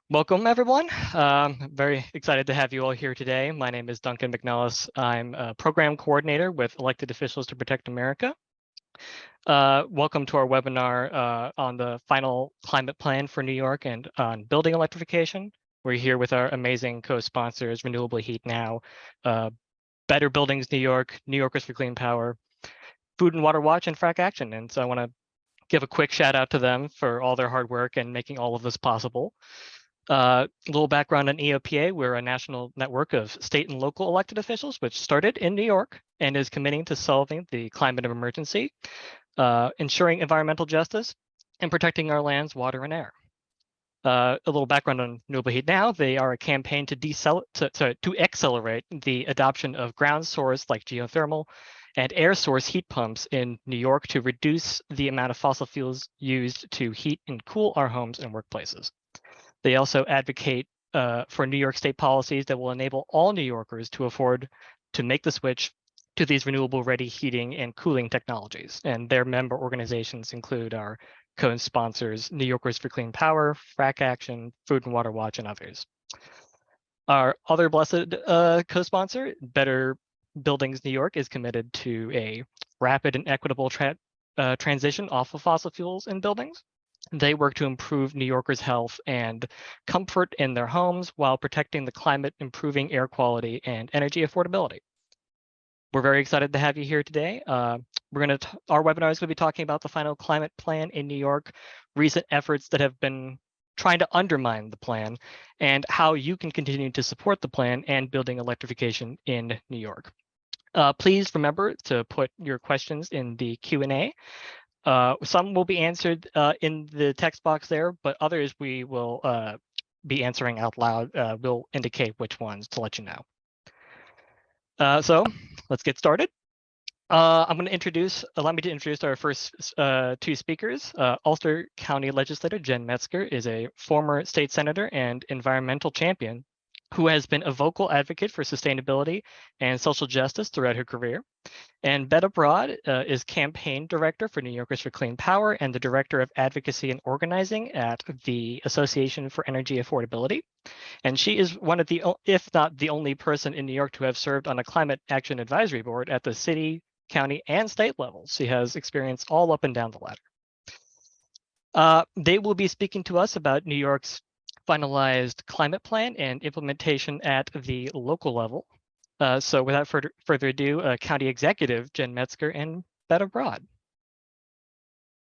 Welcome, everyone. Very excited to have you all here today. My name is Duncan McNellis. I'm a program coordinator with Elected Officials to Protect America. Welcome to our webinar on the final climate plan for New York and on building electrification. We're here with our amazing co-sponsors, Renewable Heat Now, Better Buildings New York, New Yorkers for Clean Power, Food and Water Watch, and Frack Action. And so I want to give a quick shout out to them for all their hard work and making all of this possible. A little background on EOPA. We're a national network of state and local elected officials, which started in New York and is committing to solving the climate emergency, ensuring environmental justice, and protecting our lands, water, and air. A little background on Renewable Heat Now. They are a campaign to accelerate the adoption of ground source like geothermal and air source heat pumps in New York to reduce the amount of fossil fuels used to heat and cool our homes and workplaces. They also advocate for New York state policies that will enable all New Yorkers to afford to make the switch to these renewable-ready heating and cooling technologies. And their member organizations include our co-sponsors, New Yorkers for Clean Power, Frack Action, Food and Water Watch, and others. Our other blessed co-sponsor, Better Buildings New York, is committed to a rapid and equitable transition off of fossil fuels in buildings. They work to improve New Yorkers' health and comfort in their homes while protecting the climate, improving air quality, and energy affordability. We're very excited to have you here today. Our webinar is going to be talking about the final climate plan in New York, recent efforts that have been trying to undermine the plan, and how you can continue to support the plan and building electrification in New York. Please remember to put your questions in the Q&A. Some will be answered in the text box there, but others we will be answering out loud. We'll indicate which ones to let you know. So let's get started. Allow me to introduce our first two speakers. Ulster County Legislator Jen Metzger is a former state senator and environmental champion who has been a vocal advocate for sustainability and social justice throughout her career. And Betta is campaign director for New Yorkers for Clean Power and the director of advocacy and organizing at the Association for Energy Affordability. And she is one of the, if not the only person in New York to have served on a climate action advisory board at the city, county, and state levels. She has experience all up and down the ladder. They will be speaking to us about New York's finalized climate plan and implementation at the local level. So without further ado, County Executive Jen Metzger and Betta.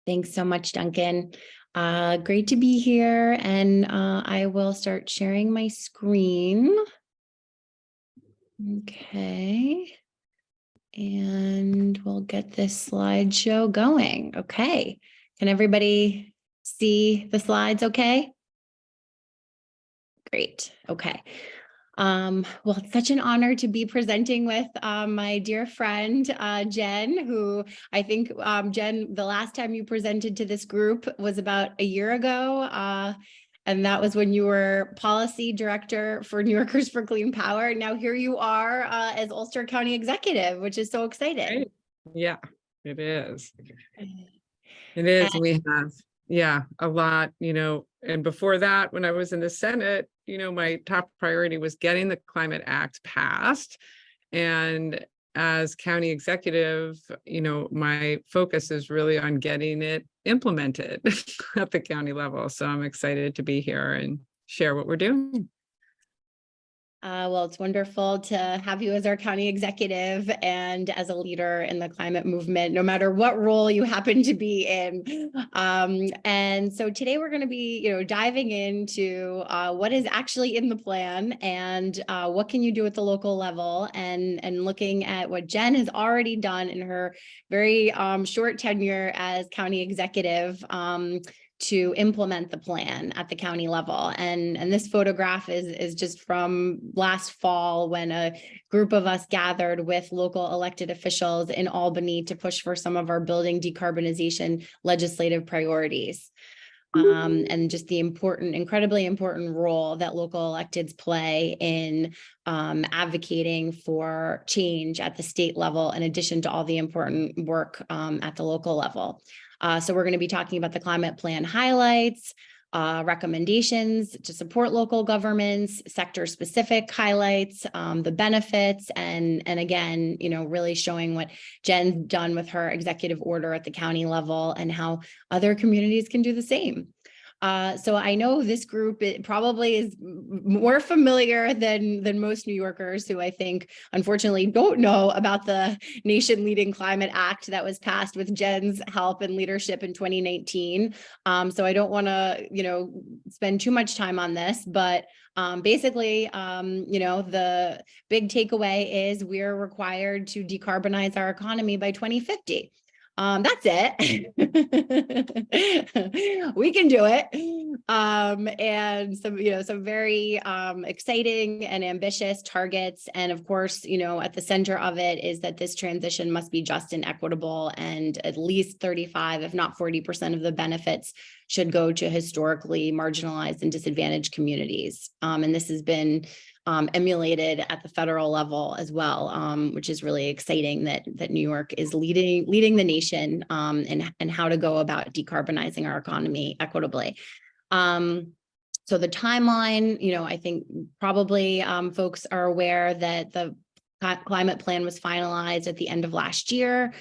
Thanks so much, Duncan. Great to be here, and I will start sharing my screen. Okay, and we'll get this slideshow going. Okay, can everybody see the slides okay? Great, okay. Well, it's such an honor to be presenting with my dear friend, Jen, who I think, Jen, the last time you presented to this group was about a year ago. And that was when you were policy director for New Yorkers for Clean Power. Now here you are as Ulster County Executive, which is so exciting. Right. Yeah, it is. It is. And we have, a lot, and before that, when I was in the Senate, my top priority was getting the Climate Act passed. And as county executive, my focus is really on getting it implemented at the county level. So I'm excited to be here and share what we're doing. Well, it's wonderful to have you as our county executive and as a leader in the climate movement, no matter what role you happen to be in. And so today we're going to be, diving into what is actually in the plan and what can you do at the local level, and looking at what Jen has already done in her very short tenure as county executive to implement the plan at the county level. And this photograph is just from last fall, when a group of us gathered with local elected officials in Albany to push for some of our building decarbonization legislative priorities. And just the incredibly important role that local electeds play in advocating for change at the state level, in addition to all the important work at the local level. So we're going to be talking about the climate plan highlights, recommendations to support local governments, sector-specific highlights, the benefits, and again, really showing what Jen's done with her executive order at the county level and how other communities can do the same. So I know this group, it probably is more familiar than most New Yorkers who I think unfortunately don't know about the nation leading climate act that was passed with Jen's help and leadership in 2019. So I don't want to, spend too much time on this, but basically, the big takeaway is we're required to decarbonize our economy by 2050. That's it. We can do it. And some very exciting and ambitious targets. And of course, at the center of it is that this transition must be just and equitable, and at least 35, if not 40% of the benefits should go to historically marginalized and disadvantaged communities. And this has been emulated at the federal level as well, which is really exciting that New York is leading the nation in how to go about decarbonizing our economy equitably. So the timeline, I think probably folks are aware that the climate plan was finalized at the end of last year.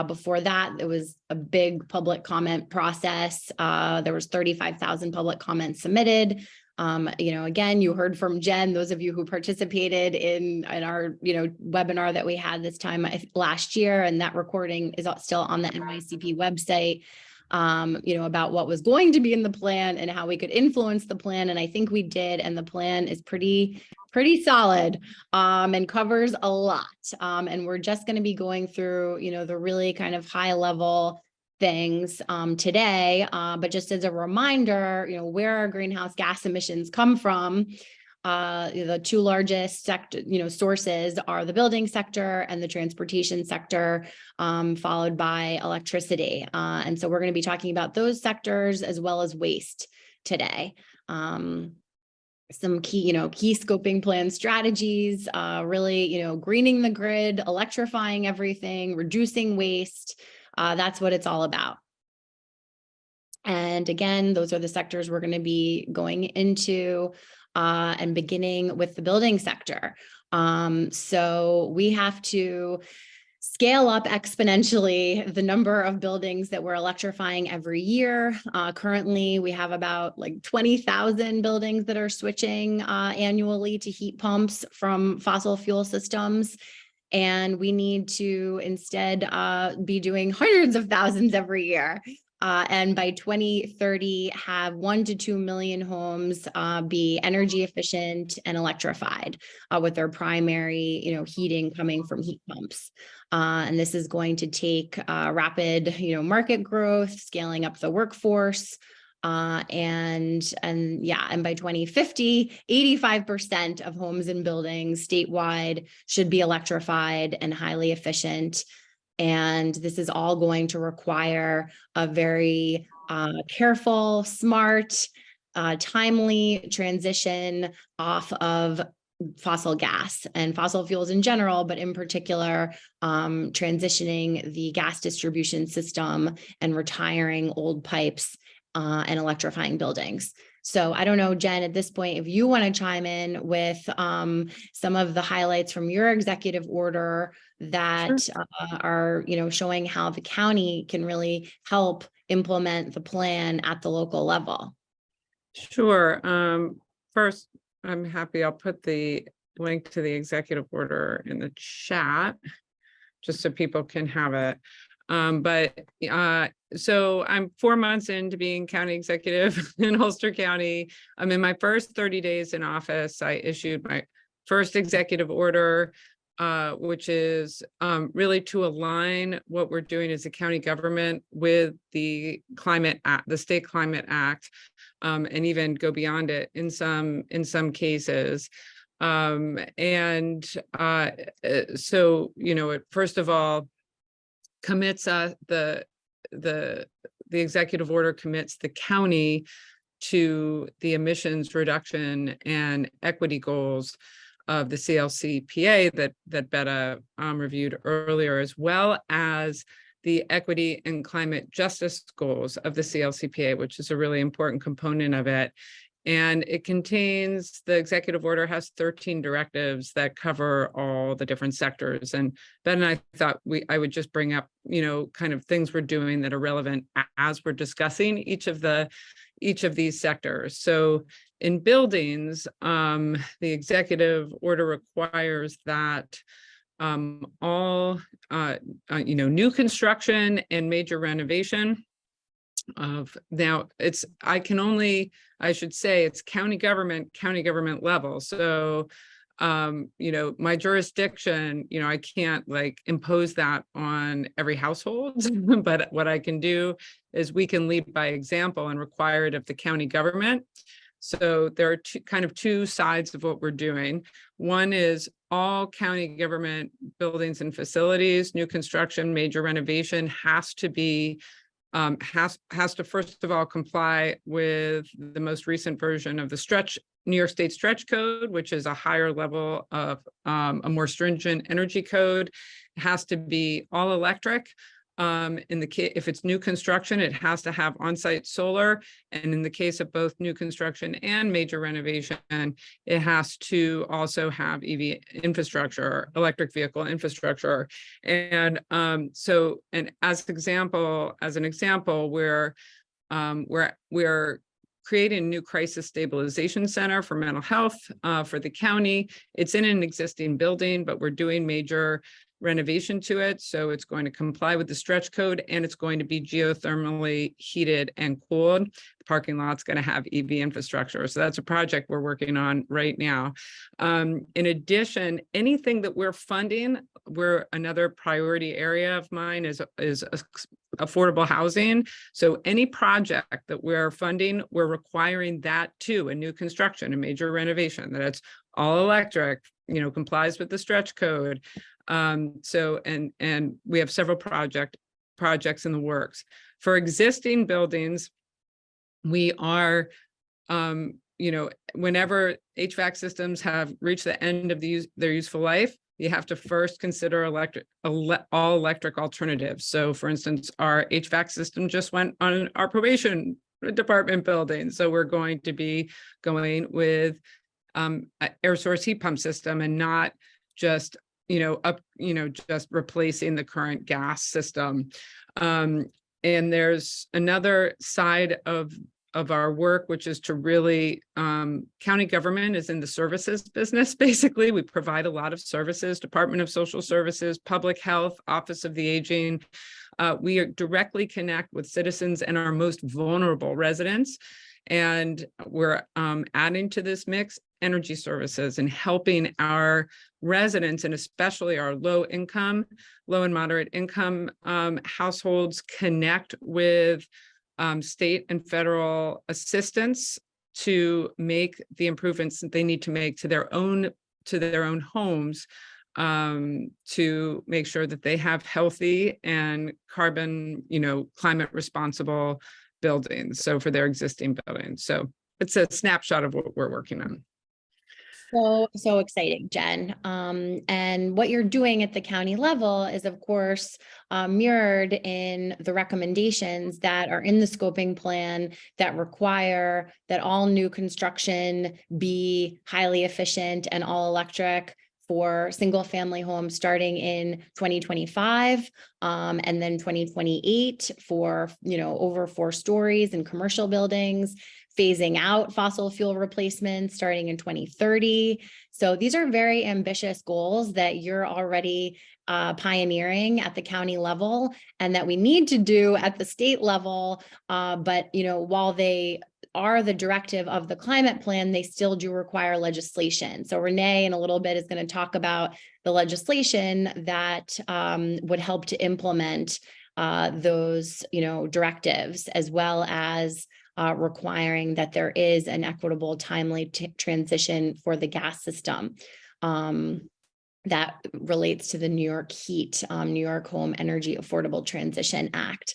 Before that, there was a big public comment process. There was 35,000 public comments submitted. Again, you heard from Jen, those of you who participated in our, webinar that we had this time last year, and that recording is still on the NYCP website, about what was going to be in the plan and how we could influence the plan. And I think we did, and the plan is pretty solid, and covers a lot. And we're just going to be going through, the really kind of high level things today, but just as a reminder, where our greenhouse gas emissions come from. The two largest sources are the building sector and the transportation sector, followed by electricity. And so we're going to be talking about those sectors as well as waste today. Some key scoping plan strategies, really, greening the grid, electrifying everything, reducing waste. That's what it's all about. And again, those are the sectors we're going to be going into, and beginning with the building sector. So we have to scale up exponentially the number of buildings that we're electrifying every year. Currently, we have about 20,000 buildings that are switching annually to heat pumps from fossil fuel systems. And we need to instead be doing hundreds of thousands every year. And by 2030, have 1 to 2 million homes be energy efficient and electrified, with their primary, heating coming from heat pumps. And this is going to take rapid, market growth, scaling up the workforce. And by 2050, 85% of homes and buildings statewide should be electrified and highly efficient. And this is all going to require a very careful, smart, timely transition off of fossil gas and fossil fuels in general, but in particular, transitioning the gas distribution system and retiring old pipes and electrifying buildings. So I don't know, Jen, at this point, if you want to chime in with some of the highlights from your executive order that Sure. Are, showing how the county can really help implement the plan at the local level. Sure. First, I'm happy. I'll put the link to the executive order in the chat, just so people can have it. So I'm 4 months into being county executive in Ulster County. I'm in my first 30 days in office. I issued my first executive order, which is really to align what we're doing as a county government with the Climate Act, the State Climate Act, and even go beyond it in some cases. So, it first of all commits the executive order commits the county to the emissions reduction and equity goals of the CLCPA that Betta reviewed earlier, as well as the equity and climate justice goals of the CLCPA, which is a really important component of it. And it contains, the executive order has 13 directives that cover all the different sectors. And Ben and I thought I would just bring up, kind of things we're doing that are relevant as we're discussing each of these sectors. So in buildings, the executive order requires that all, new construction and major renovation of, now it's, I should say it's county government level. So, my jurisdiction, I can't like impose that on every household, but what I can do is we can lead by example and require it of the county government. So there are two sides of what we're doing. One is all county government buildings and facilities, new construction, major renovation has to be has to first of all comply with the most recent version of the New York State stretch code, which is a higher level of a more stringent energy code. It has to be all electric. If it's new construction, it has to have on-site solar. And in the case of both new construction and major renovation, it has to also have EV infrastructure, electric vehicle infrastructure. And as an example, we're creating a new crisis stabilization center for mental health for the county. It's in an existing building, but we're doing major renovation to it. So it's going to comply with the stretch code, and it's going to be geothermally heated and cooled. The parking lot's going to have EV infrastructure. So that's a project we're working on right now. In addition, anything that we're funding, another priority area of mine is affordable housing. So any project that we're funding, we're requiring that too, a new construction, a major renovation, that it's all electric, complies with the stretch code. And we have several projects in the works. For existing buildings, we are, whenever HVAC systems have reached the end of their useful life, you have to first consider all electric alternatives. So for instance, our HVAC system just went on our probation department building. So we're going to be going with air source heat pump system and not just just replacing the current gas system. And there's another side of our work, which is to really, county government is in the services business. Basically, we provide a lot of services, Department of Social Services, Public Health, Office of the Aging. We directly connect with citizens and our most vulnerable residents. And we're adding to this mix energy services and helping our residents, and especially our low and moderate income households, connect with state and federal assistance to make the improvements that they need to make to their own homes, to make sure that they have healthy and climate responsible buildings. So for their existing buildings. So it's a snapshot of what we're working on. So exciting, Jen. And what you're doing at the county level is, of course, mirrored in the recommendations that are in the scoping plan that require that all new construction be highly efficient and all electric for single family homes starting in 2025, and then 2028 for, over 4 stories in commercial buildings, phasing out fossil fuel replacements starting in 2030. So these are very ambitious goals that you're already pioneering at the county level, and that we need to do at the state level. But while they are the directive of the climate plan, they still do require legislation. So Renee in a little bit is going to talk about the legislation that would help to implement those directives, as well as requiring that there is an equitable, timely transition for the gas system. That relates to the New York New York Home Energy Affordable Transition Act,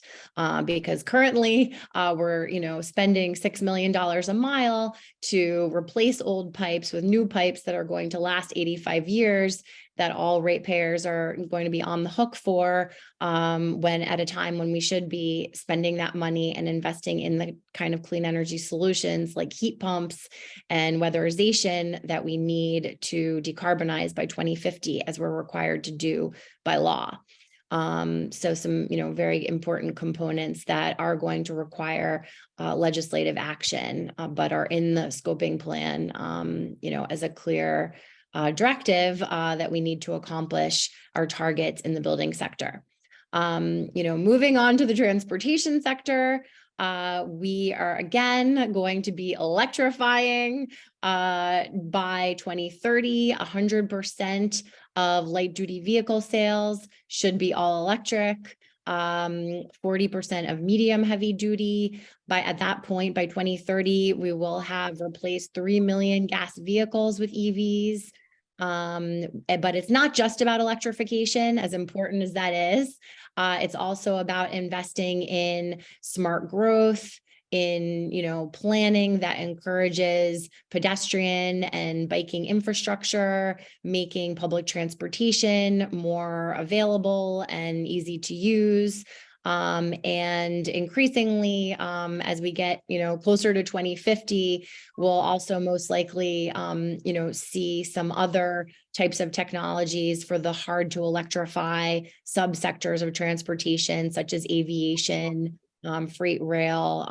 because currently we're spending $6 million a mile to replace old pipes with new pipes that are going to last 85 years. that all ratepayers are going to be on the hook for, when at a time when we should be spending that money and investing in the kind of clean energy solutions like heat pumps and weatherization that we need to decarbonize by 2050, as we're required to do by law. So some, very important components that are going to require legislative action, but are in the scoping plan, as a clear directive that we need to accomplish our targets in the building sector. Moving on to the transportation sector, we are again going to be electrifying by 2030. 100% of light duty vehicle sales should be all electric. 40% of medium heavy duty. At that point, by 2030, we will have replaced 3 million gas vehicles with EVs. But it's not just about electrification, as important as that is. It's also about investing in smart growth, in planning that encourages pedestrian and biking infrastructure, making public transportation more available and easy to use. And increasingly, as we get, closer to 2050, we'll also most likely, see some other types of technologies for the hard to electrify subsectors of transportation, such as aviation, freight rail,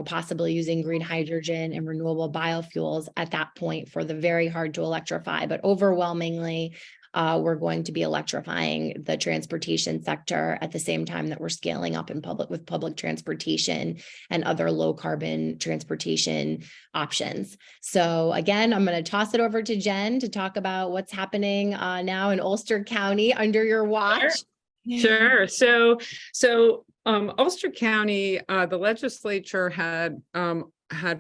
possibly using green hydrogen and renewable biofuels at that point for the very hard to electrify. But overwhelmingly, we're going to be electrifying the transportation sector at the same time that we're scaling up with public transportation and other low carbon transportation options. So again, I'm going to toss it over to Jen to talk about what's happening now in Ulster County under your watch. Sure. So Ulster County, the legislature had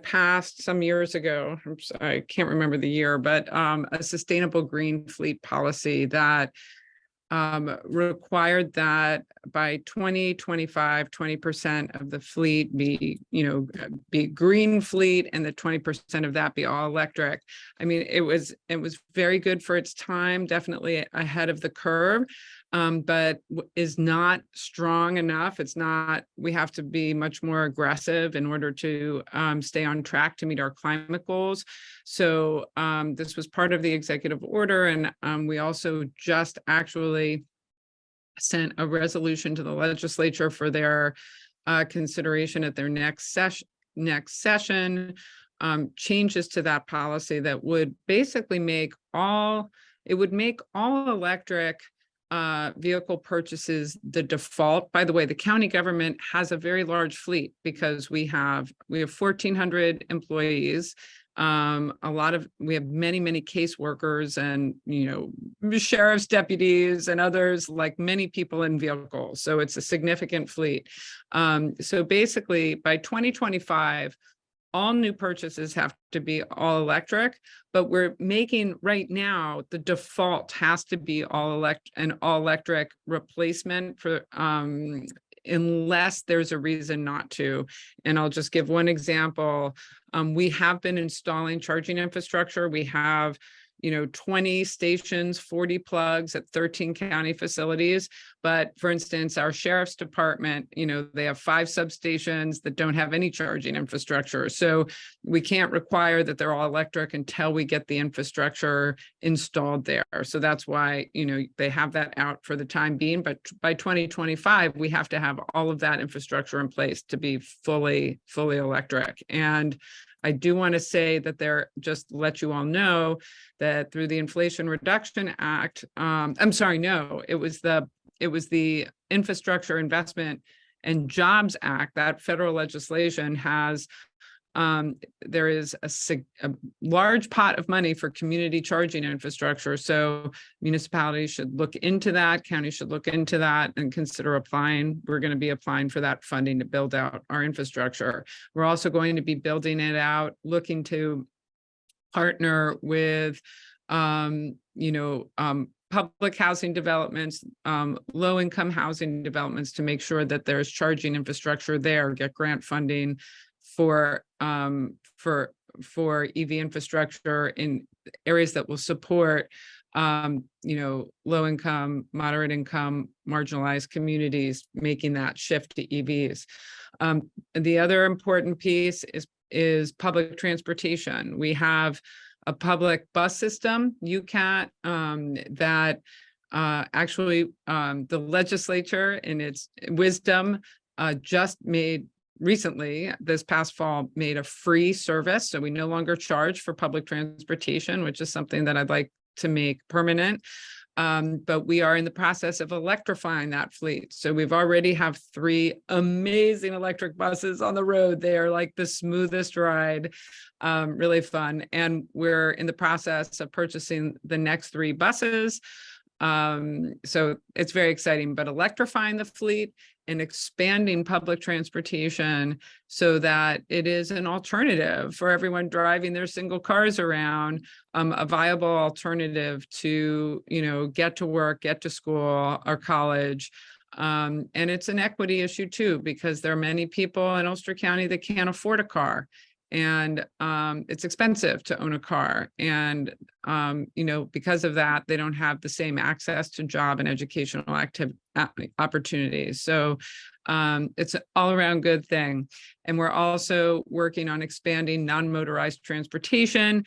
passed some years ago, I can't remember the year, but a sustainable green fleet policy that required that by 2025, 20% of the fleet be green fleet, and the 20% of that be all electric. I mean, it was very good for its time, definitely ahead of the curve. But is not strong enough. We have to be much more aggressive in order to stay on track to meet our climate goals. So this was part of the executive order. And we also just actually sent a resolution to the legislature for their consideration at their next session, changes to that policy that would basically make all electric vehicle purchases the default. By the way, the county government has a very large fleet because we have 1,400 employees. We have many caseworkers and sheriff's deputies and others, like many people in vehicles. So it's a significant fleet. So basically, by 2025. All new purchases have to be all electric, but we're making right now the default has to be all electric replacement for unless there's a reason not to. And I'll just give one example. We have been installing charging infrastructure. We have 20 stations, 40 plugs at 13 county facilities. But for instance, our sheriff's department, they have 5 substations that don't have any charging infrastructure. So we can't require that they're all electric until we get the infrastructure installed there. So that's why, they have that out for the time being. But by 2025, we have to have all of that infrastructure in place to be fully electric. And I do want to say that just let you all know that through the Inflation Reduction Act, it was the Infrastructure Investment and Jobs Act, that federal legislation has, there is a large pot of money for community charging infrastructure. So municipalities should look into that, counties should look into that and consider applying. We're going to be applying for that funding to build out our infrastructure. We're also going to be building it out, looking to partner with, public housing developments, low-income housing developments to make sure that there's charging infrastructure there, get grant funding for EV infrastructure in areas that will support low income, moderate income, marginalized communities making that shift to EVs. The other important piece is public transportation. We have a public bus system, UCAT, that actually the legislature in its wisdom just recently, this past fall, made a free service. So we no longer charge for public transportation, which is something that I'd like to make permanent. But we are in the process of electrifying that fleet. So we've already have 3 amazing electric buses on the road. They are like the smoothest ride, really fun. And we're in the process of purchasing the next 3 buses. So it's very exciting, but electrifying the fleet and expanding public transportation so that it is an alternative for everyone driving their single cars around, a viable alternative to, get to work, get to school or college. And it's an equity issue too, because there are many people in Ulster County that can't afford a car. And it's expensive to own a car. And, because of that, they don't have the same access to job and educational opportunities. So it's an all around good thing. And we're also working on expanding non-motorized transportation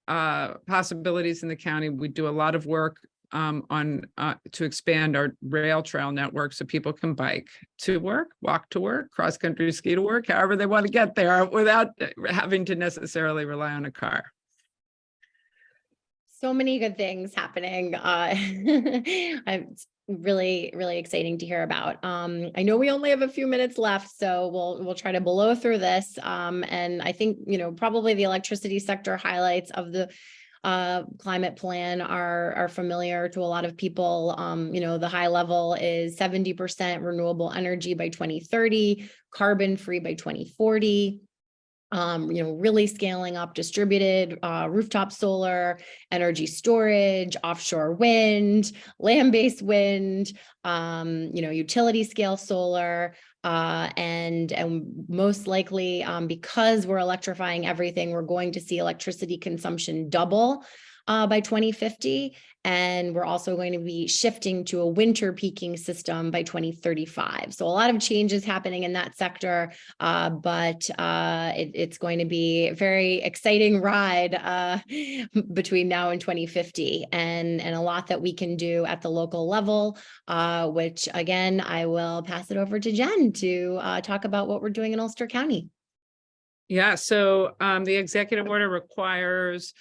possibilities in the county. We do a lot of work to expand our rail trail network so people can bike to work, walk to work, cross country ski to work, however they want to get there without having to necessarily rely on a car. So many good things happening. It's really, really exciting to hear about. I know we only have a few minutes left, so we'll try to blow through this. And I think, probably the electricity sector highlights of the climate plan are familiar to a lot of people. The high level is 70% renewable energy by 2030, carbon free by 2040. Really scaling up distributed rooftop solar, energy storage, offshore wind, land-based wind, utility scale solar, and most likely, because we're electrifying everything, we're going to see electricity consumption double by 2050. And we're also going to be shifting to a winter peaking system by 2035. So a lot of changes happening in that sector, but it's going to be a very exciting ride between now and 2050, and a lot that we can do at the local level, which again, I will pass it over to Jen to talk about what we're doing in Ulster County. Yeah, so the executive order requires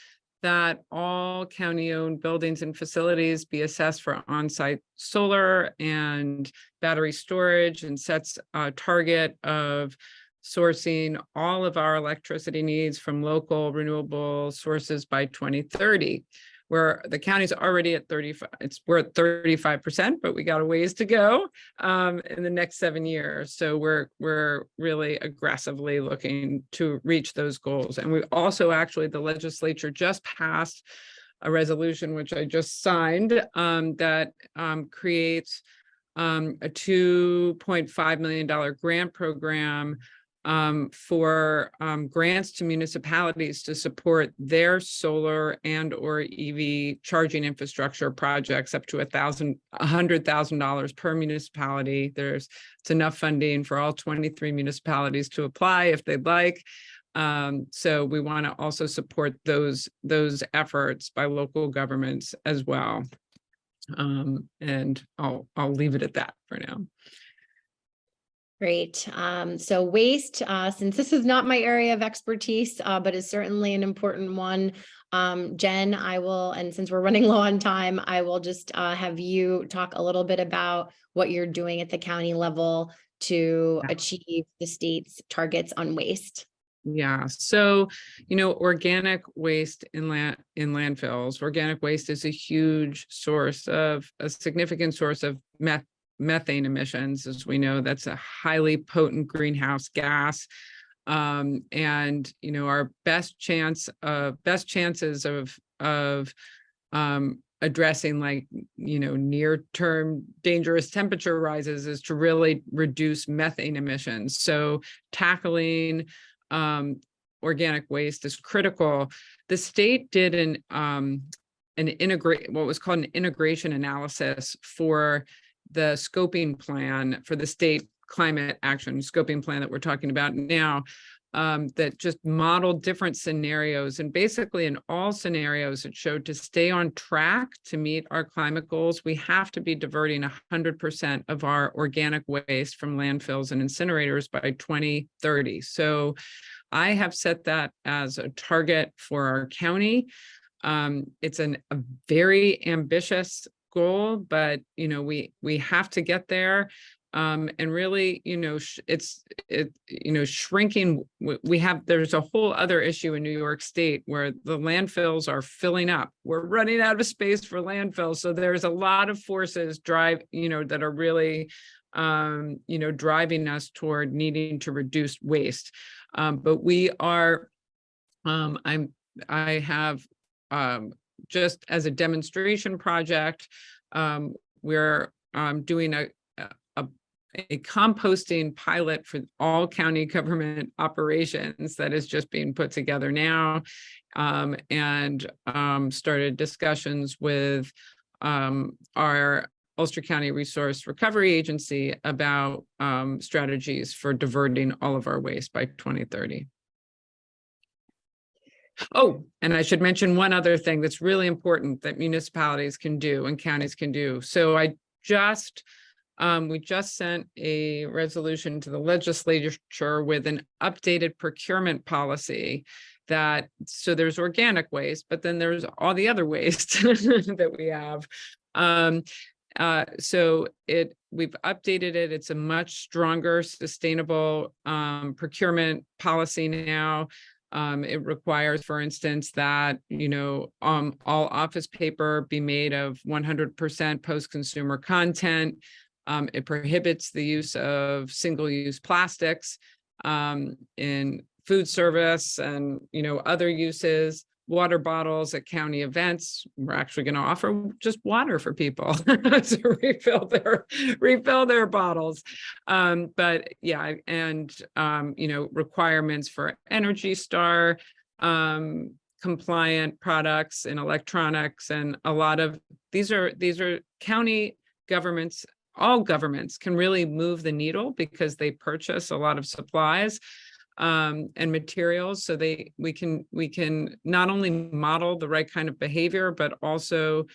that all county-owned buildings and facilities be assessed for on-site solar and battery storage, and sets a target of sourcing all of our electricity needs from local renewable sources by 2030. Where the county's already at 35, we're at 35%, but we got a ways to go in the next 7 years. So we're really aggressively looking to reach those goals. And we also the legislature just passed a resolution, which I just signed, that creates a $2.5 million grant program for grants to municipalities to support their solar and or EV charging infrastructure projects up to $100,000 per municipality. It's enough funding for all 23 municipalities to apply if they'd like. So we want to also support those efforts by local governments as well. And I'll leave it at that for now. Great. So waste, since this is not my area of expertise, but is certainly an important one, Jen, and since we're running low on time, I will just have you talk a little bit about what you're doing at the county level to achieve the state's targets on waste. Yeah. So, organic waste in landfills, organic waste is a significant source of methane emissions. As we know, that's a highly potent greenhouse gas. And our best chances of addressing near-term dangerous temperature rises is to really reduce methane emissions. So tackling organic waste is critical. The state did an what was called an integration analysis for the scoping plan for the state climate action scoping plan that we're talking about now, that just modeled different scenarios. And basically in all scenarios, it showed to stay on track to meet our climate goals, we have to be diverting 100% of our organic waste from landfills and incinerators by 2030. So I have set that as a target for our county. It's a very ambitious goal, but we have to get there. And really, shrinking. There's a whole other issue in New York State where the landfills are filling up. We're running out of space for landfills. So there's a lot of forces that are really, driving us toward needing to reduce waste. But we are, I have, just as a demonstration project, we're doing a composting pilot for all county government operations that is just being put together now, and started discussions with our Ulster County Resource Recovery Agency about strategies for diverting all of our waste by 2030. Oh, and I should mention one other thing that's really important that municipalities can do and counties can do. So we just sent a resolution to the legislature with an updated procurement policy so there's organic waste, but then there's all the other waste that we have. So we've updated it. It's a much stronger, sustainable procurement policy now. It requires, for instance, that, all office paper be made of 100% post-consumer content. It prohibits the use of single-use plastics in food service and, other uses. Water bottles at county events. We're actually going to offer just water for people to refill their bottles. But yeah, and requirements for Energy Star compliant products in electronics, and a lot of these are county governments. All governments can really move the needle because they purchase a lot of supplies and materials, so we can not only model the right kind of behavior, but also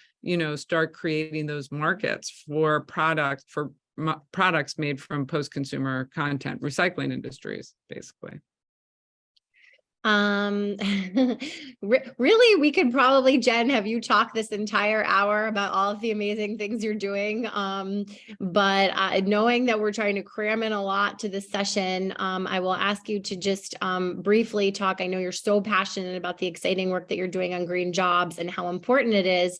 start creating those markets for products made from post-consumer content, recycling industries, basically. Really, we could probably, Jen, have you talk this entire hour about all of the amazing things you're doing. But knowing that we're trying to cram in a lot to this session, I will ask you to just briefly talk. I know you're so passionate about the exciting work that you're doing on green jobs and how important it is,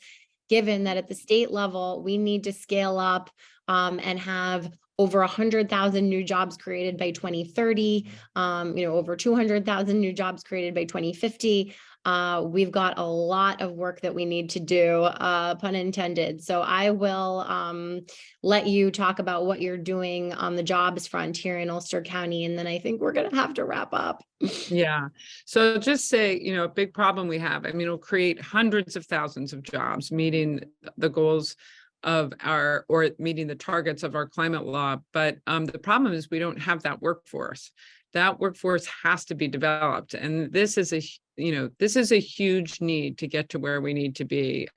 given that at the state level, we need to scale up and have over 100,000 new jobs created by 2030, over 200,000 new jobs created by 2050. We've got a lot of work that we need to do, pun intended. So I will let you talk about what you're doing on the jobs front here in Ulster County, and then I think we're going to have to wrap up. Yeah. So just say, a big problem we have, it'll create hundreds of thousands of jobs, meeting the goals of meeting the targets of our climate law. But the problem is we don't have that workforce. That workforce has to be developed. And this is a huge need to get to where we need to be.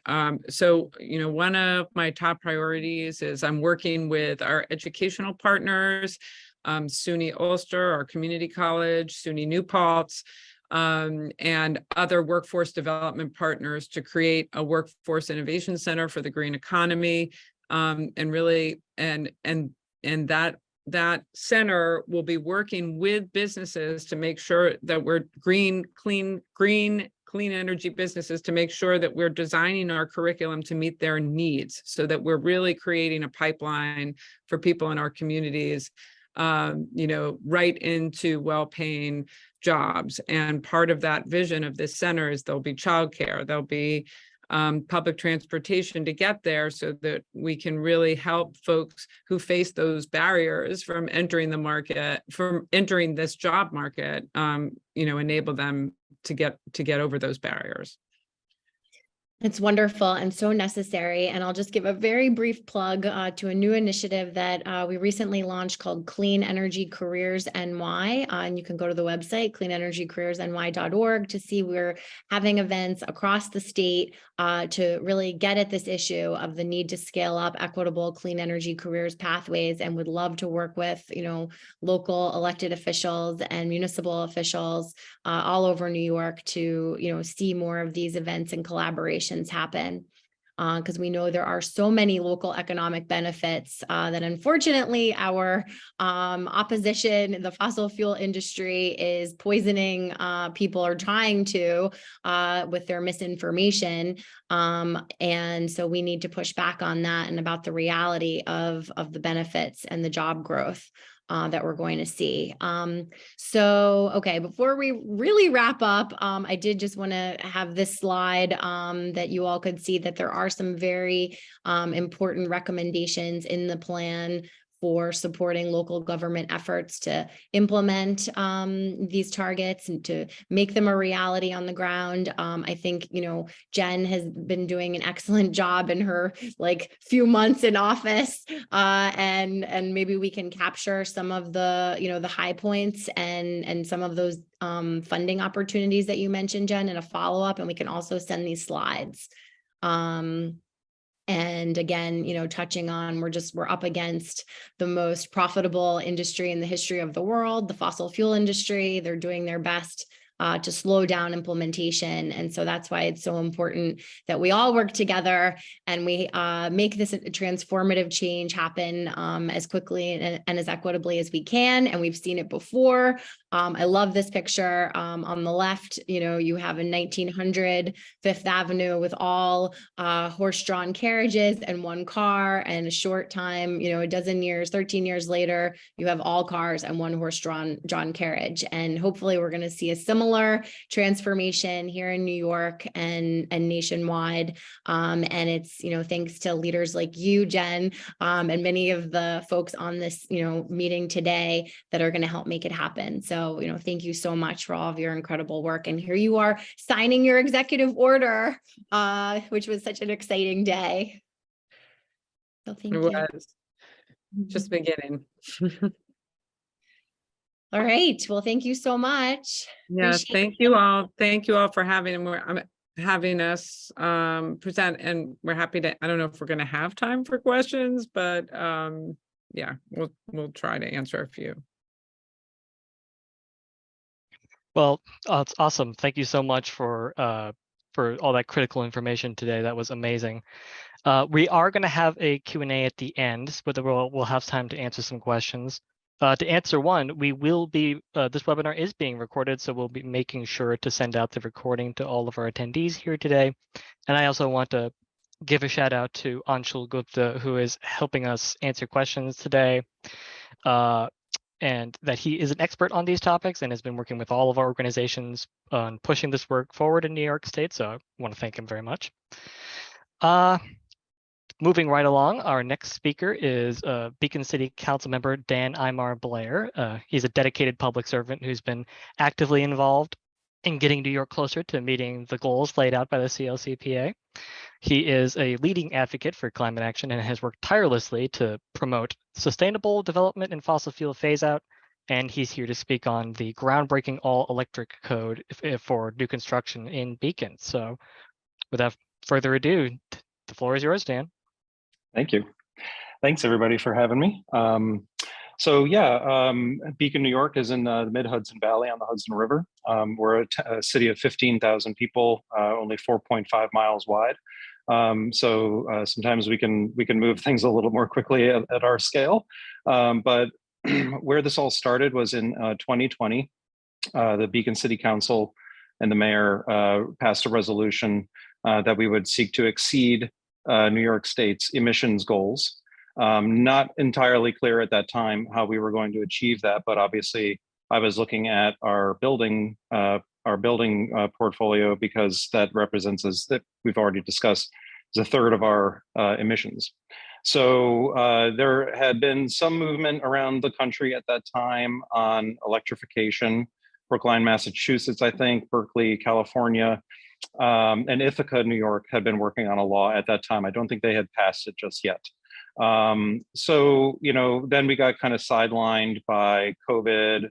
So one of my top priorities is I'm working with our educational partners, SUNY Ulster, our community college, SUNY New Paltz, and other workforce development partners to create a workforce innovation center for the green economy, and really, and that center will be working with businesses to make sure that we're clean energy businesses, to make sure that we're designing our curriculum to meet their needs, so that we're really creating a pipeline for people in our communities, right into well-paying jobs. And part of that vision of this center is there'll be childcare, there'll be public transportation to get there, so that we can really help folks who face those barriers from entering the market, from entering this job market, enable them to get over those barriers. It's wonderful and so necessary. And I'll just give a very brief plug to a new initiative that we recently launched called Clean Energy Careers NY. And you can go to the website, cleanenergycareersny.org, to see we're having events across the state to really get at this issue of the need to scale up equitable clean energy careers pathways, and would love to work with, local elected officials and municipal officials all over New York to, see more of these events and collaborations happen, because we know there are so many local economic benefits that unfortunately our opposition, the fossil fuel industry, is poisoning people, or trying to, with their misinformation. And so we need to push back on that, and about the reality of the benefits and the job growth that we're going to see. Okay, before we really wrap up, I did just want to have this slide that you all could see that there are some very important recommendations in the plan for supporting local government efforts to implement these targets and to make them a reality on the ground. I think, Jen has been doing an excellent job in her few months in office, and maybe we can capture some of the, the high points and some of those funding opportunities that you mentioned, Jen, in a follow-up, and we can also send these slides. And again, touching on, we're up against the most profitable industry in the history of the world, the fossil fuel industry. They're doing their best to slow down implementation. And so that's why it's so important that we all work together and we make this a transformative change happen as quickly and as equitably as we can. And we've seen it before. I love this picture on the left. You have a 1900 Fifth Avenue with all horse-drawn carriages and one car, and a short time, a dozen years, 13 years later, you have all cars and one horse-drawn carriage. And hopefully we're going to see a similar transformation here in New York and nationwide. And it's, thanks to leaders like you, Jen, and many of the folks on this, meeting today that are going to help make it happen. So, thank you so much for all of your incredible work. And here you are signing your executive order, which was such an exciting day. So thank you. It was just beginning. All right. Well, thank you so much. Yeah, thank you all. Thank you all for having us present, and we're happy to. I don't know if we're going to have time for questions, but yeah, we'll try to answer a few. Well, it's awesome. Thank you so much for all that critical information today. That was amazing. We are going to have a Q&A at the end, but we'll have time to answer some questions. To answer one, we will be, this webinar is being recorded, so we'll be making sure to send out the recording to all of our attendees here today. And I also want to give a shout out to Anshul Gupta, who is helping us answer questions today. And that he is an expert on these topics and has been working with all of our organizations on pushing this work forward in New York State. So I want to thank him very much. Moving right along, our next speaker is Beacon City Councilmember Dan Aymar-Blair. He's a dedicated public servant who's been actively involved in getting New York closer to meeting the goals laid out by the CLCPA. He is a leading advocate for climate action and has worked tirelessly to promote sustainable development and fossil fuel phase out. And he's here to speak on the groundbreaking all-electric code for new construction in Beacon. So without further ado, the floor is yours, Dan. Thank you. Thanks, everybody, for having me. Beacon, New York is in the mid-Hudson Valley on the Hudson River. We're a city of 15,000 people, only 4.5 miles wide. Sometimes we can move things a little more quickly at our scale. But where this all started was in 2020. The Beacon City Council and the mayor passed a resolution that we would seek to exceed New York State's emissions goals. Not entirely clear at that time how we were going to achieve that, but obviously I was looking at our building portfolio, because that represents, as that we've already discussed, is a third of our emissions. So there had been some movement around the country at that time on electrification. Brookline, Massachusetts, I think, Berkeley, California, and Ithaca, New York, had been working on a law at that time. I don't think they had passed it just yet. So, then we got kind of sidelined by COVID,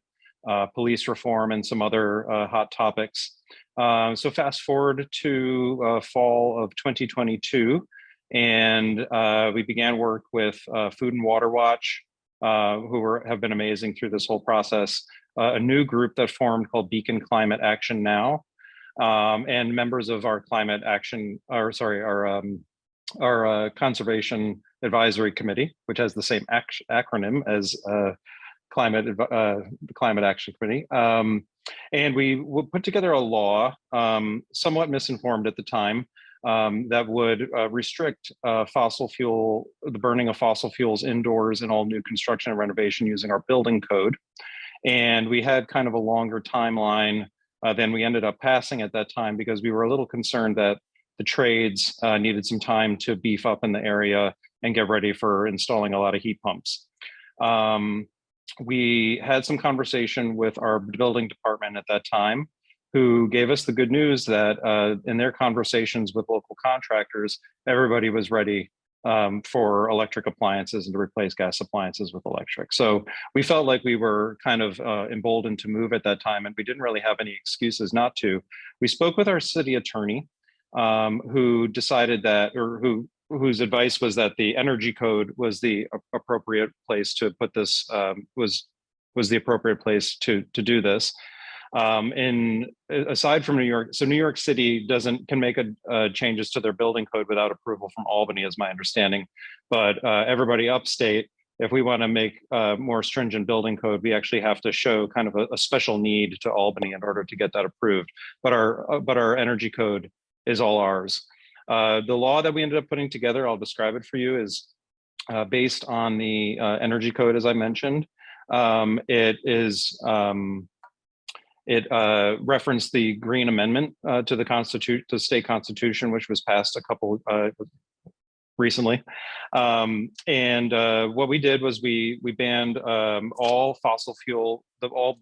police reform, and some other hot topics. So fast forward to fall of 2022, and we began work with Food and Water Watch, who have been amazing through this whole process. A new group that formed called Beacon Climate Action Now, and members of our climate action, our conservation advisory committee, which has the same acronym as the Climate Action Committee. And we put together a law, somewhat misinformed at the time, that would restrict the burning of fossil fuels indoors in all new construction and renovation using our building code. And we had kind of a longer timeline than we ended up passing at that time, because we were a little concerned that the trades needed some time to beef up in the area and get ready for installing a lot of heat pumps. We had some conversation with our building department at that time, who gave us the good news that in their conversations with local contractors, everybody was ready for electric appliances and to replace gas appliances with electric. So we felt like we were kind of emboldened to move at that time, and we didn't really have any excuses not to. We spoke with our city attorney, who decided that, or whose advice was that the energy code was the appropriate place to put this, was the appropriate place to do this. And aside from New York, so New York City can make changes to their building code without approval from Albany, is my understanding. But everybody upstate, if we want to make more stringent building code, we actually have to show kind of a special need to Albany in order to get that approved. But our energy code is all ours. The law that we ended up putting together, I'll describe it for you, is based on the energy code, as I mentioned. It referenced the Green Amendment to the state constitution, which was passed recently. And what we did was we banned all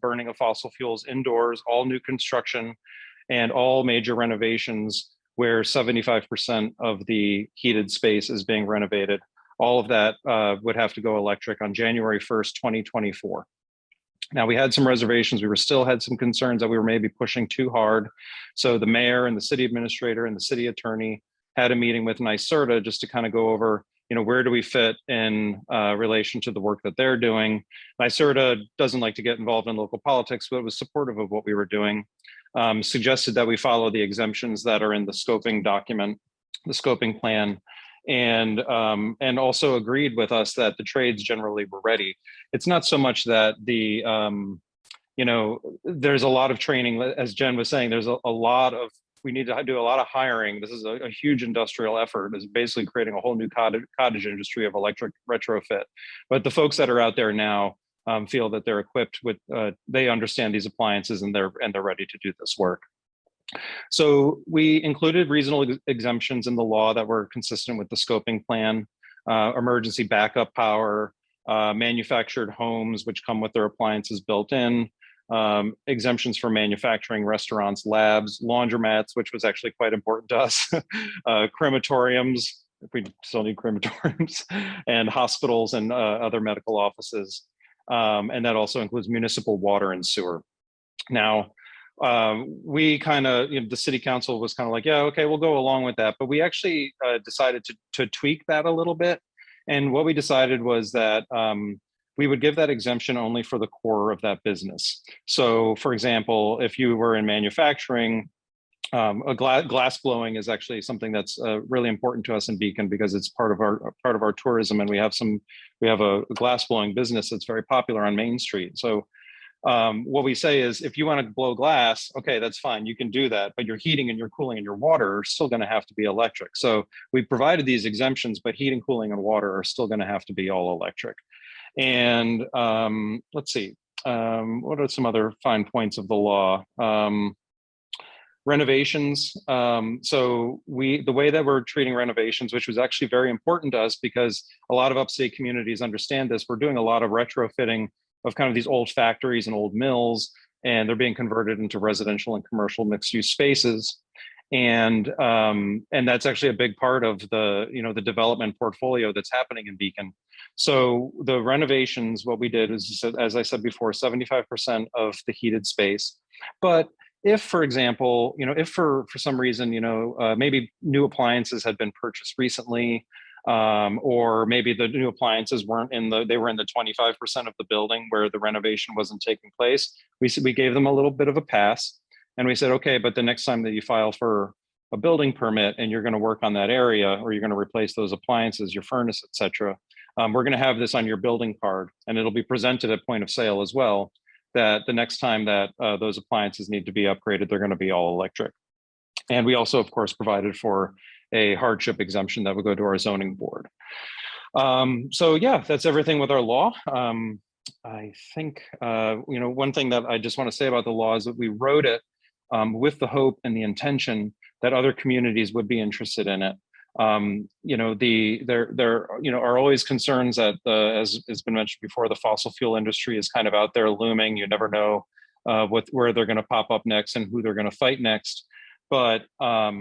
burning of fossil fuels indoors, all new construction, and all major renovations where 75% of the heated space is being renovated. All of that would have to go electric on January 1st, 2024. Now, we had some reservations. We still had some concerns that we were maybe pushing too hard. So the mayor and the city administrator and the city attorney had a meeting with NYSERDA just to kind of go over, where do we fit in relation to the work that they're doing. NYSERDA doesn't like to get involved in local politics, but was supportive of what we were doing. Suggested that we follow the exemptions that are in the scoping document, the scoping plan, and also agreed with us that the trades generally were ready. It's not so much that there's a lot of training, as Jen was saying, we need to do a lot of hiring. This is a huge industrial effort. It's basically creating a whole new cottage industry of electric retrofit. But the folks that are out there now feel that they're equipped with, they understand these appliances and they're ready to do this work. So we included reasonable exemptions in the law that were consistent with the scoping plan, emergency backup power, manufactured homes, which come with their appliances built in, exemptions for manufacturing, restaurants, labs, laundromats, which was actually quite important to us, crematoriums, if we still need crematoriums, and hospitals and other medical offices. And that also includes municipal water and sewer. Now, we kind of, the city council was kind of like, yeah, okay, we'll go along with that. But we actually decided to tweak that a little bit. And what we decided was that we would give that exemption only for the core of that business. So for example, if you were in manufacturing, glass blowing is actually something that's really important to us in Beacon, because it's part of our tourism, and we have a glass blowing business that's very popular on Main Street. So what we say is, if you want to blow glass, okay, that's fine, you can do that, but your heating and your cooling and your water are still going to have to be electric. So we provided these exemptions, but heating, cooling, and water are still going to have to be all electric. And let's see, what are some other fine points of the law? Renovations. So the way that we're treating renovations, which was actually very important to us, because a lot of upstate communities understand this, we're doing a lot of retrofitting of kind of these old factories and old mills, and they're being converted into residential and commercial mixed use spaces. And that's actually a big part of the, the development portfolio that's happening in Beacon. So the renovations, what we did is, as I said before, 75% of the heated space. But if, for example, if for some reason, maybe new appliances had been purchased recently, or maybe the new appliances weren't they were in the 25% of the building where the renovation wasn't taking place, we gave them a little bit of a pass. And we said, okay, but the next time that you file for a building permit and you're going to work on that area, or you're going to replace those appliances, your furnace, et cetera, we're going to have this on your building card, and it'll be presented at point of sale as well, that the next time that those appliances need to be upgraded, they're going to be all electric. And we also, of course, provided for a hardship exemption that would go to our zoning board. So yeah, that's everything with our law. I think, one thing that I just want to say about the law is that we wrote it with the hope and the intention that other communities would be interested in it. There are always concerns that, as has been mentioned before, the fossil fuel industry is kind of out there looming. You never know where they're going to pop up next and who they're going to fight next. But as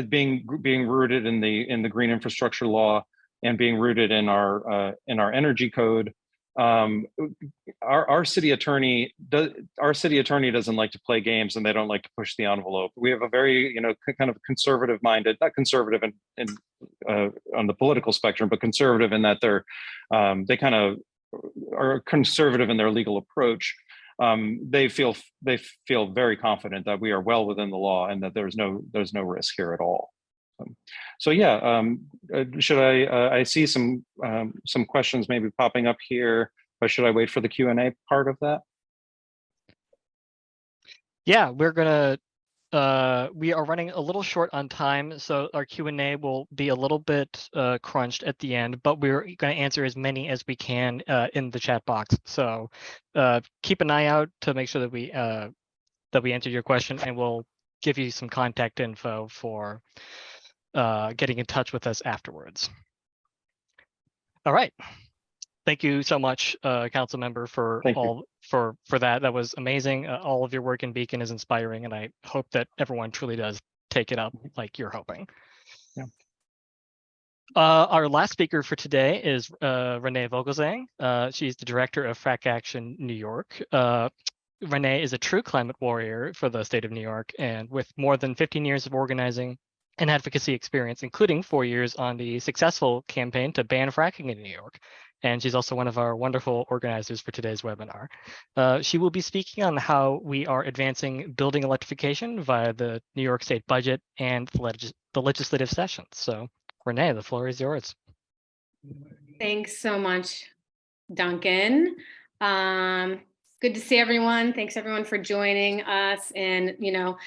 being rooted in the green infrastructure law and being rooted in our energy code, our city attorney doesn't like to play games, and they don't like to push the envelope. We have a very kind of conservative minded, not conservative in on the political spectrum, but conservative in that they kind of are conservative in their legal approach. They feel very confident that we are well within the law and that there's no risk here at all. So yeah, should I see some questions maybe popping up here, or should I wait for the Q&A part of that? Yeah, we are running a little short on time, so our Q&A will be a little bit crunched at the end, but we're going to answer as many as we can in the chat box. So keep an eye out to make sure that we answer your question, and we'll give you some contact info for getting in touch with us afterwards. All right. Thank you so much, Councilmember, for that. That was amazing. All of your work in Beacon is inspiring, and I hope that everyone truly does take it up like you're hoping. Yeah. Our last speaker for today is Renee Vogelsang. She's the director of Frack Action New York. Renee is a true climate warrior for the state of New York, and with more than 15 years of organizing and advocacy experience, including 4 years on the successful campaign to ban fracking in New York. And she's also one of our wonderful organizers for today's webinar. She will be speaking on how we are advancing building electrification via the New York State budget and the legislative session. So Renee, the floor is yours. Thanks so much, Duncan. Good to see everyone. Thanks everyone for joining us. And,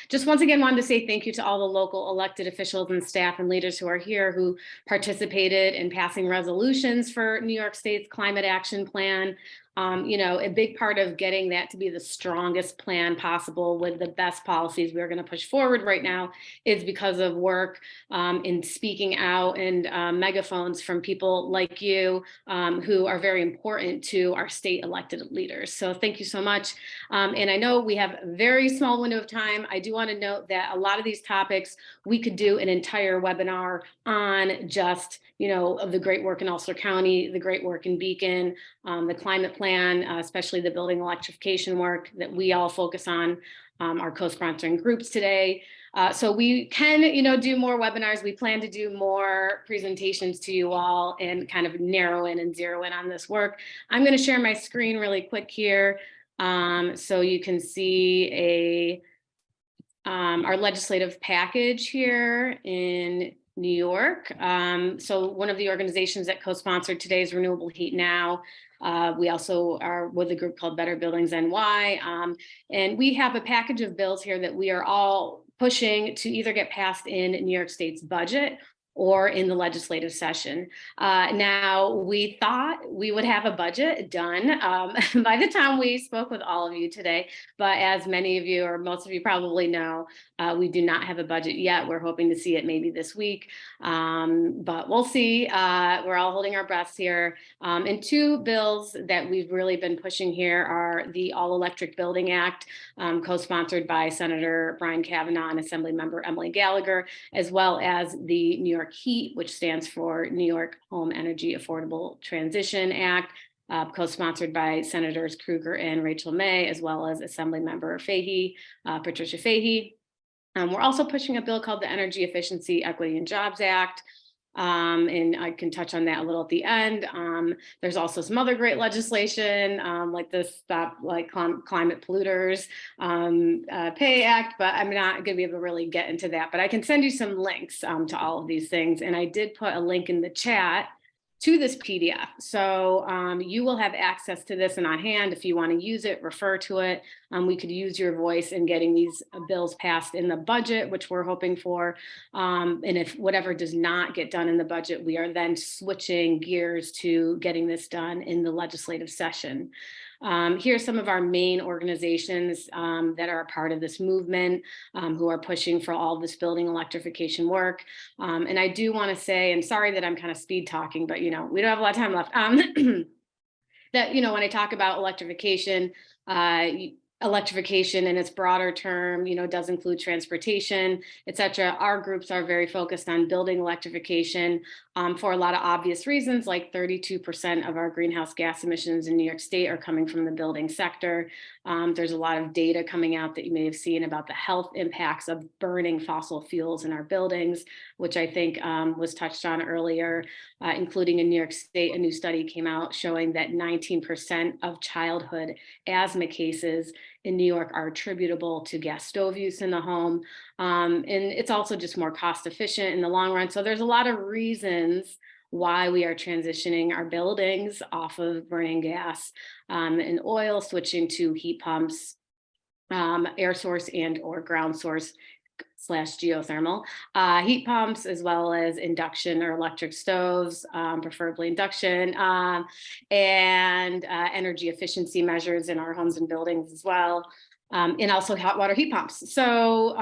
just once again, wanted to say thank you to all the local elected officials and staff and leaders who are here who participated in passing resolutions for New York State's climate action plan. A big part of getting that to be the strongest plan possible with the best policies we're going to push forward right now is because of work in speaking out and megaphones from people like you who are very important to our state elected leaders. So thank you so much. And I know we have a very small window of time. I do want to note that a lot of these topics we could do an entire webinar on just, of the great work in Ulster County, the great work in Beacon, the climate plan, especially the building electrification work that we all focus on, our co-sponsoring groups today. So we can, do more webinars. We plan to do more presentations to you all and kind of narrow in and zero in on this work. I'm going to share my screen really quick here so you can see our legislative package here in New York. So one of the organizations that co-sponsored today's Renewable Heat Now. We also are with a group called Better Buildings NY. And we have a package of bills here that we are all pushing to either get passed in New York State's budget or in the legislative session. Now, we thought we would have a budget done by the time we spoke with all of you today, but as many of you or most of you probably know, we do not have a budget yet. We're hoping to see it maybe this week, but we'll see. We're all holding our breaths here. And two bills that we've really been pushing here are the All Electric Building Act, co-sponsored by Senator Brian Kavanaugh and Assemblymember Emily Gallagher, as well as the New York Heat, which stands for New York Home Energy Affordable Transition Act, co-sponsored by Senators Krueger and Rachel May, as well as Assemblymember Fahey, Patricia Fahey. We're also pushing a bill called the Energy Efficiency, Equity, and Jobs Act. And I can touch on that a little at the end. There's also some other great legislation, like the Stop Climate Polluters Pay Act, but I'm not going to be able to really get into that. But I can send you some links to all of these things. And I did put a link in the chat to this PDF. So you will have access to this in on hand. If you want to use it, refer to it. We could use your voice in getting these bills passed in the budget, which we're hoping for. And if whatever does not get done in the budget, we are then switching gears to getting this done in the legislative session. Here's some of our main organizations that are a part of this movement, who are pushing for all this building electrification work. And I do want to say, and sorry that I'm kind of speed talking, but we don't have a lot of time left. That when I talk about electrification, electrification in its broader term, does include transportation, et cetera. Our groups are very focused on building electrification for a lot of obvious reasons, like 32% of our greenhouse gas emissions in New York State are coming from the building sector. There's a lot of data coming out that you may have seen about the health impacts of burning fossil fuels in our buildings, which I think was touched on earlier, including in New York State. A new study came out showing that 19% of childhood asthma cases in New York are attributable to gas stove use in the home. And it's also just more cost efficient in the long run. So there's a lot of reasons why we are transitioning our buildings off of burning gas and oil, switching to heat pumps, air source and or ground source / geothermal heat pumps, as well as induction or electric stoves, preferably induction, and energy efficiency measures in our homes and buildings as well. And also hot water heat pumps. So,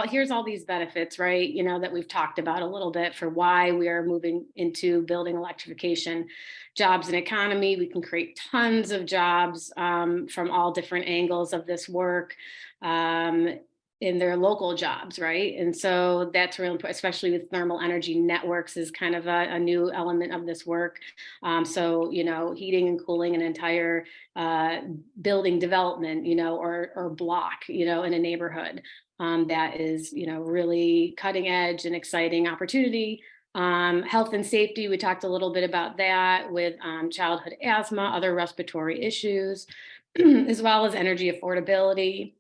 here's all these benefits, right? That we've talked about a little bit for why we are moving into building electrification. Jobs and economy, we can create tons of jobs from all different angles of this work. In their local jobs, right? And so that's really important, especially with thermal energy networks is kind of a new element of this work. So, heating and cooling an entire building development, or block, in a neighborhood that is, really cutting edge and exciting opportunity. Health and safety, we talked a little bit about that with childhood asthma, other respiratory issues, as well as energy affordability.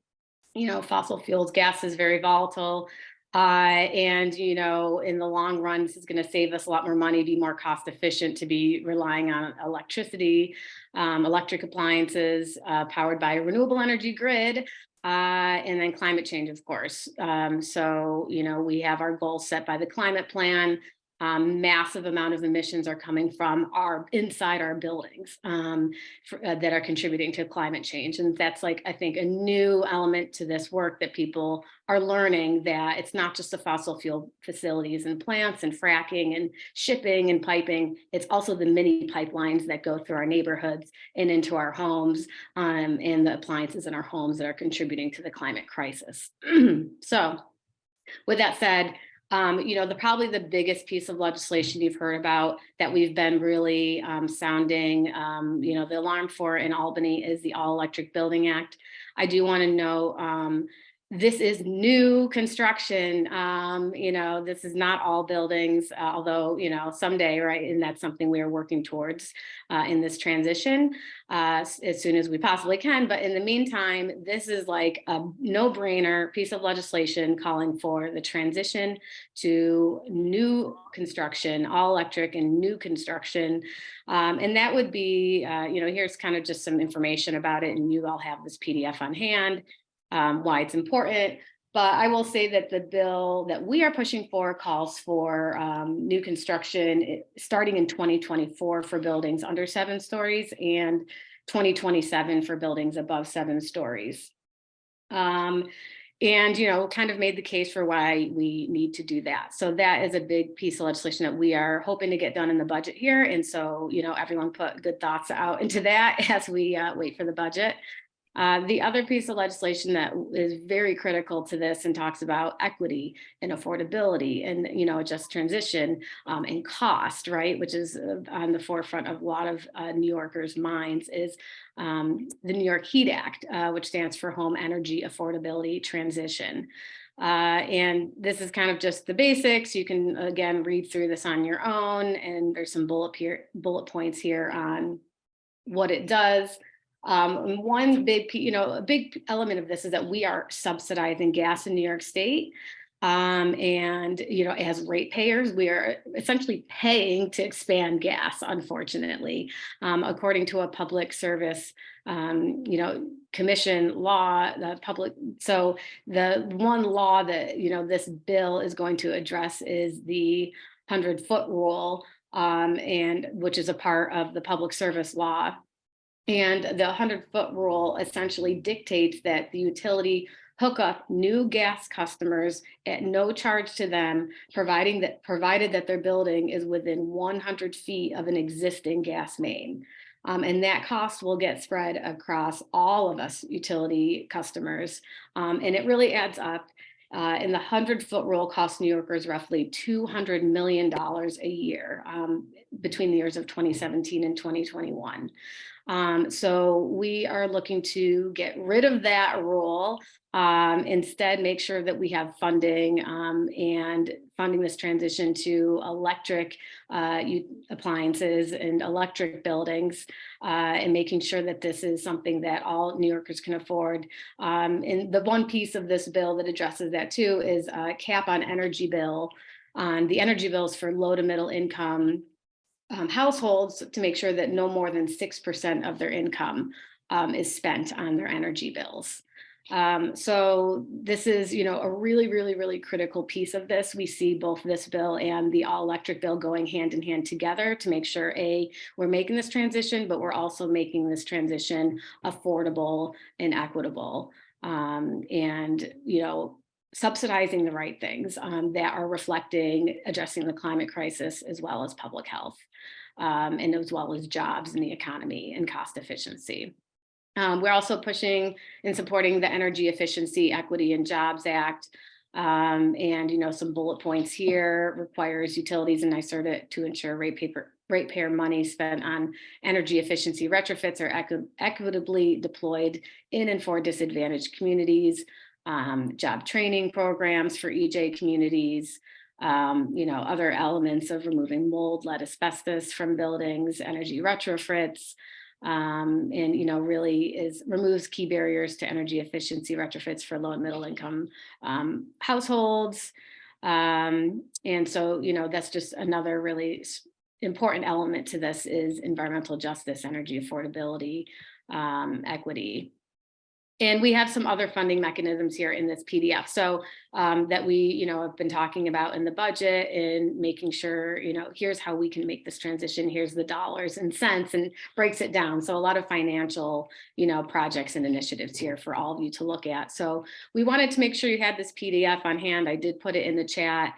Fossil fuels, gas is very volatile. And, in the long run, this is going to save us a lot more money, be more cost efficient to be relying on electricity, electric appliances powered by a renewable energy grid, and then climate change, of course. So, we have our goals set by the climate plan. Massive amount of emissions are coming from inside our buildings that are contributing to climate change. And that's I think a new element to this work that people are learning, that it's not just the fossil fuel facilities and plants and fracking and shipping and piping. It's also the mini pipelines that go through our neighborhoods and into our homes and the appliances in our homes that are contributing to the climate crisis. So with that said, probably the biggest piece of legislation you've heard about that we've been really sounding, the alarm for in Albany is the All Electric Building Act. I do want to know, this is new construction. This is not all buildings, although, someday, right? And that's something we are working towards in this transition as soon as we possibly can. But in the meantime, this is like a no-brainer piece of legislation calling for the transition to new construction, all electric and new construction. And that would be, here's kind of just some information about it. And you all have this PDF on hand. Why it's important. But I will say that the bill that we are pushing for calls for new construction starting in 2024 for buildings under 7 stories and 2027 for buildings above 7 stories. And, kind of made the case for why we need to do that. So that is a big piece of legislation that we are hoping to get done in the budget here. And so, everyone put good thoughts out into that as we wait for the budget. The other piece of legislation that is very critical to this and talks about equity and affordability and, just transition and cost, right, which is on the forefront of a lot of New Yorkers' minds, is the New York Heat Act, which stands for Home Energy Affordability Transition. And this is kind of just the basics. You can, again, read through this on your own, and there's some bullet points here on what it does. One big, a big element of this is that we are subsidizing gas in New York State. And, as ratepayers, we are essentially paying to expand gas, unfortunately, according to a public service, commission law, so the one law that, this bill is going to address is the 100-foot rule, and which is a part of the public service law. And the 100-foot rule essentially dictates that the utility hook up new gas customers at no charge to them, provided that their building is within 100 feet of an existing gas main. And that cost will get spread across all of us utility customers. And it really adds up. And the 100-foot rule costs New Yorkers roughly $200 million a year between the years of 2017 and 2021. So we are looking to get rid of that rule, instead make sure that we have funding and funding this transition to electric appliances and electric buildings, and making sure that this is something that all New Yorkers can afford. And the one piece of this bill that addresses that too is a cap on energy bill, on the energy bills for low to middle income households, to make sure that no more than 6% of their income is spent on their energy bills. So this is, a really, really, really critical piece of this. We see both this bill and the all electric bill going hand in hand together to make sure, we're making this transition, but we're also making this transition affordable and equitable. And, subsidizing the right things that are reflecting addressing the climate crisis, as well as public health, and as well as jobs in the economy and cost efficiency. We're also pushing and supporting the Energy Efficiency, Equity, and Jobs Act. And, some bullet points here: requires utilities and NYSERDA to ensure ratepayer money spent on energy efficiency retrofits are equitably deployed in and for disadvantaged communities. Job training programs for EJ communities, other elements of removing mold, lead, asbestos from buildings, energy retrofits, and, really removes key barriers to energy efficiency retrofits for low and middle income households. And so, that's just another really important element to this, is environmental justice, energy affordability, equity. And we have some other funding mechanisms here in this PDF. So that we, have been talking about in the budget, and making sure, here's how we can make this transition. Here's the dollars and cents, and breaks it down. So a lot of financial, projects and initiatives here for all of you to look at. So we wanted to make sure you had this PDF on hand. I did put it in the chat.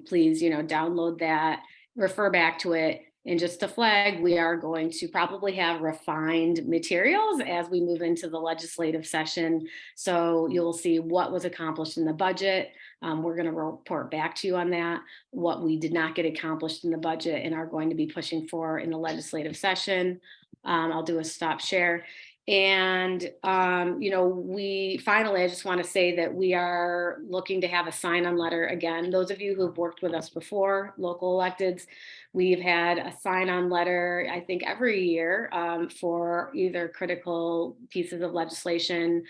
Please, download that, refer back to it. And just to flag, we are going to probably have refined materials as we move into the legislative session. So you'll see what was accomplished in the budget. We're going to report back to you on that, what we did not get accomplished in the budget and are going to be pushing for in the legislative session. I'll do a stop share. And, finally, I just want to say that we are looking to have a sign-on letter again. Those of you who've worked with us before, local electeds, we've had a sign-on letter, I think, every year for either critical pieces of legislation,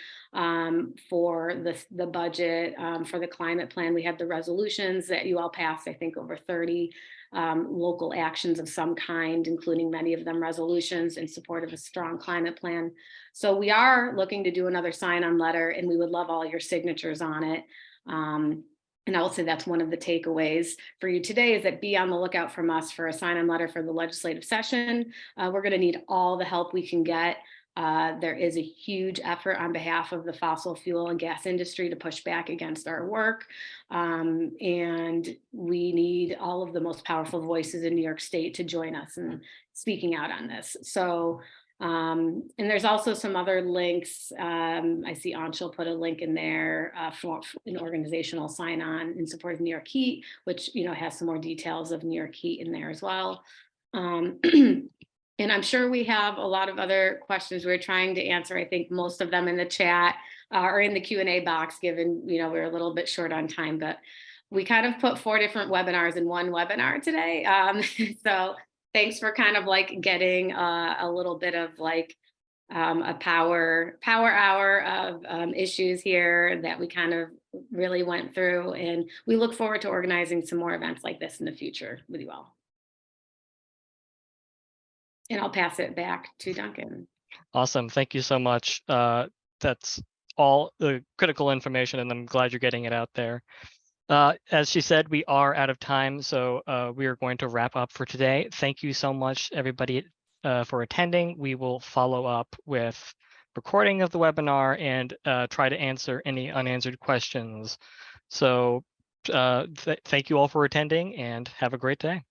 for the budget, for the climate plan. We have the resolutions that you all passed, I think over 30 local actions of some kind, including many of them resolutions in support of a strong climate plan. So we are looking to do another sign-on letter, and we would love all your signatures on it. And I will say that's one of the takeaways for you today, is that be on the lookout from us for a sign-on letter for the legislative session. We're going to need all the help we can get. There is a huge effort on behalf of the fossil fuel and gas industry to push back against our work. And we need all of the most powerful voices in New York State to join us in speaking out on this. So, and there's also some other links. I see Anshul put a link in there for an organizational sign-on in support of New York Heat, which, you know, has some more details of New York Heat in there as well. And I'm sure we have a lot of other questions we're trying to answer. I think most of them in the chat or in the Q&A box, given, you know, we're a little bit short on time, but we kind of put 4 different webinars in one webinar today. So thanks for kind of like getting a little bit of like a power hour of issues here that we kind of really went through. And we look forward to organizing some more events like this in the future with you all. And I'll pass it back to Duncan. Awesome. Thank you so much. That's all the critical information, and I'm glad you're getting it out there. As she said, we are out of time, so we are going to wrap up for today. Thank you so much, everybody, for attending. We will follow up with recording of the webinar and try to answer any unanswered questions. So thank you all for attending, and have a great day.